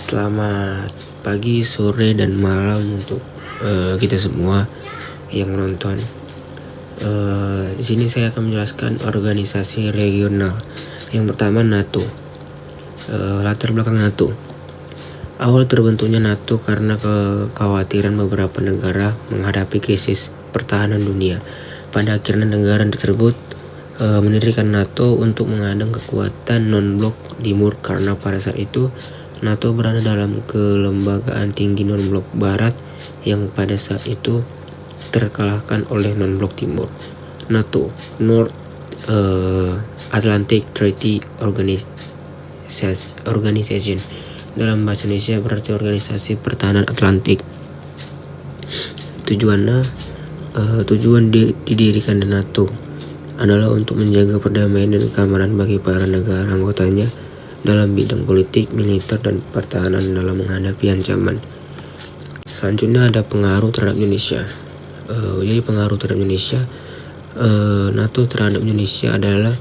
Selamat pagi, sore, dan malam untuk kita semua yang menonton. Di sini saya akan menjelaskan organisasi regional. Yang pertama, NATO. Latar belakang NATO. Awal terbentuknya NATO karena kekhawatiran beberapa negara menghadapi krisis pertahanan dunia. Pada akhirnya negara tersebut mendirikan NATO untuk mengadang kekuatan non-blok timur karena pada saat itu NATO berada dalam kelembagaan tinggi non-blok barat yang pada saat itu terkalahkan oleh non-blok timur. NATO, North Atlantic Treaty Organization, dalam bahasa Indonesia berarti Organisasi Pertahanan Atlantik. Tujuan didirikan NATO adalah untuk menjaga perdamaian dan keamanan bagi para negara anggotanya dalam bidang politik, militer, dan pertahanan dalam menghadapi ancaman. Selanjutnya ada pengaruh terhadap Indonesia. Jadi pengaruh terhadap Indonesia, NATO terhadap Indonesia adalah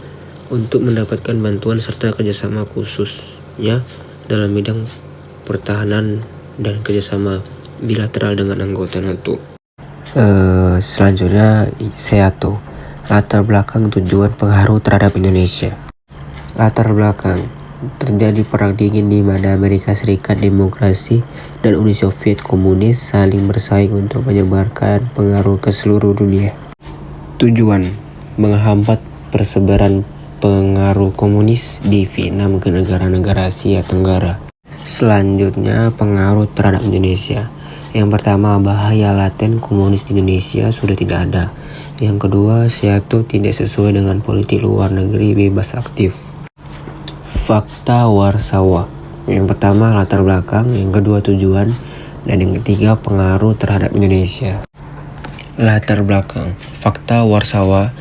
untuk mendapatkan bantuan serta kerjasama khususnya dalam bidang pertahanan dan kerjasama bilateral dengan anggota NATO. Selanjutnya SEATO, latar belakang tujuan pengaruh terhadap Indonesia. Latar belakang terjadi perang dingin di mana Amerika Serikat Demokrasi dan Uni Soviet Komunis saling bersaing untuk menyebarkan pengaruh ke seluruh dunia. Tujuan menghambat persebaran pengaruh komunis di Vietnam ke negara-negara Asia Tenggara. Selanjutnya pengaruh terhadap Indonesia. Yang pertama, bahaya laten komunis di Indonesia sudah tidak ada. Yang kedua, SEATO tidak sesuai dengan politik luar negeri bebas aktif. Fakta Warsawa. Yang pertama latar belakang, yang kedua tujuan, dan yang ketiga pengaruh terhadap Indonesia. Latar belakang. Fakta Warsawa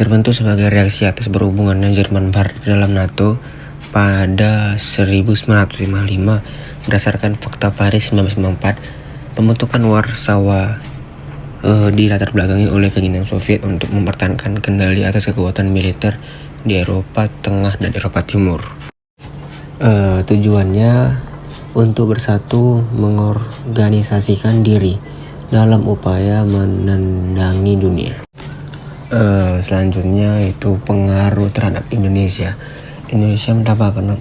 terbentuk sebagai reaksi atas berhubungannya Jerman Barat ke dalam NATO pada 1955 berdasarkan Fakta Paris 1994. Pembentukan Warsawa di latar belakangi oleh keinginan Soviet untuk mempertahankan kendali atas kekuatan militer di Eropa Tengah dan Eropa Timur. Tujuannya untuk bersatu mengorganisasikan diri dalam upaya menendangi dunia. Selanjutnya itu pengaruh terhadap Indonesia. Indonesia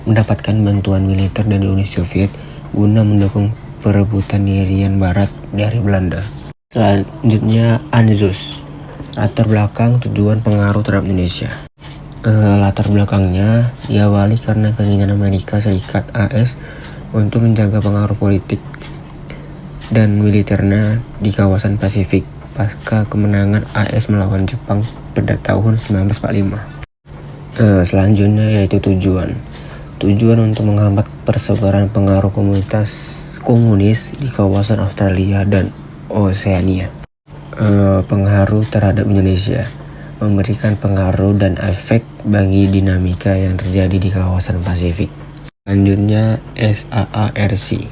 mendapatkan bantuan militer dari Uni Soviet guna mendukung perebutan Irian Barat dari Belanda. Selanjutnya ANZUS, latar belakang tujuan pengaruh terhadap Indonesia. Latar belakangnya diawali karena keinginan Amerika Serikat AS untuk menjaga pengaruh politik dan militernya di kawasan Pasifik pasca kemenangan AS melawan Jepang pada tahun 1945. Selanjutnya yaitu tujuan untuk menghambat persebaran pengaruh komunis di kawasan Australia dan Oseania. Pengaruh terhadap Indonesia memberikan pengaruh dan efek bagi dinamika yang terjadi di kawasan Pasifik. Selanjutnya SAARC.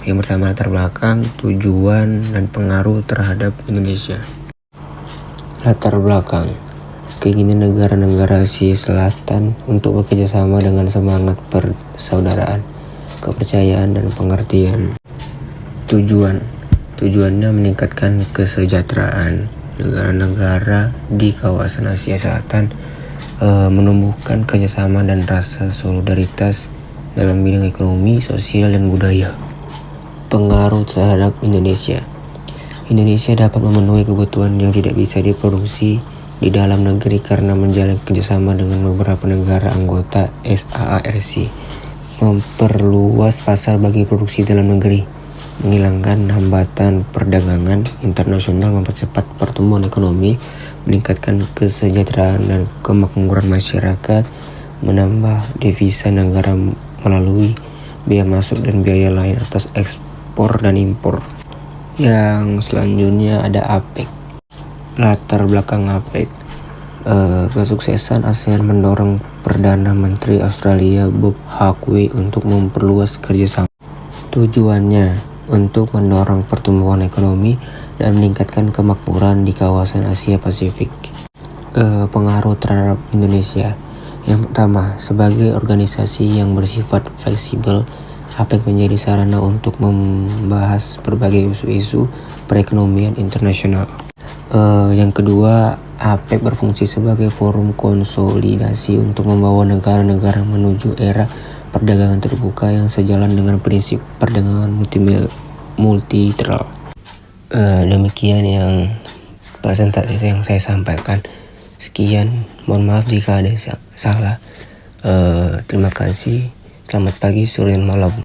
Yang pertama latar belakang, tujuan, dan pengaruh terhadap Indonesia. Latar belakang. Keinginan negara-negara Asia Selatan untuk bekerjasama dengan semangat persaudaraan, kepercayaan, dan pengertian. Tujuannya meningkatkan kesejahteraan negara-negara di kawasan Asia Selatan, menumbuhkan kerjasama dan rasa solidaritas dalam bidang ekonomi, sosial, dan budaya. Pengaruh terhadap Indonesia. Indonesia dapat memenuhi kebutuhan yang tidak bisa diproduksi di dalam negeri karena menjalin kerjasama dengan beberapa negara anggota SAARC, memperluas pasar bagi produksi dalam negeri, menghilangkan hambatan perdagangan internasional, mempercepat pertumbuhan ekonomi, meningkatkan kesejahteraan dan kemakmuran masyarakat, menambah devisa negara melalui biaya masuk dan biaya lain atas ekspor dan impor. Yang selanjutnya ada APEC. Latar belakang APEC. Kesuksesan ASEAN mendorong Perdana Menteri Australia Bob Hawke untuk memperluas kerjasama. Tujuannya untuk mendorong pertumbuhan ekonomi dan meningkatkan kemakmuran di kawasan Asia Pasifik. Pengaruh terhadap Indonesia. Yang pertama, sebagai organisasi yang bersifat fleksibel APEC menjadi sarana untuk membahas berbagai isu-isu perekonomian internasional. Yang kedua, APEC berfungsi sebagai forum konsolidasi untuk membawa negara-negara menuju era perdagangan terbuka yang sejalan dengan prinsip perdagangan multilateral. Demikian yang presentasi yang saya sampaikan. Sekian, mohon maaf jika ada salah. Terima kasih. Selamat pagi, sore, dan malam.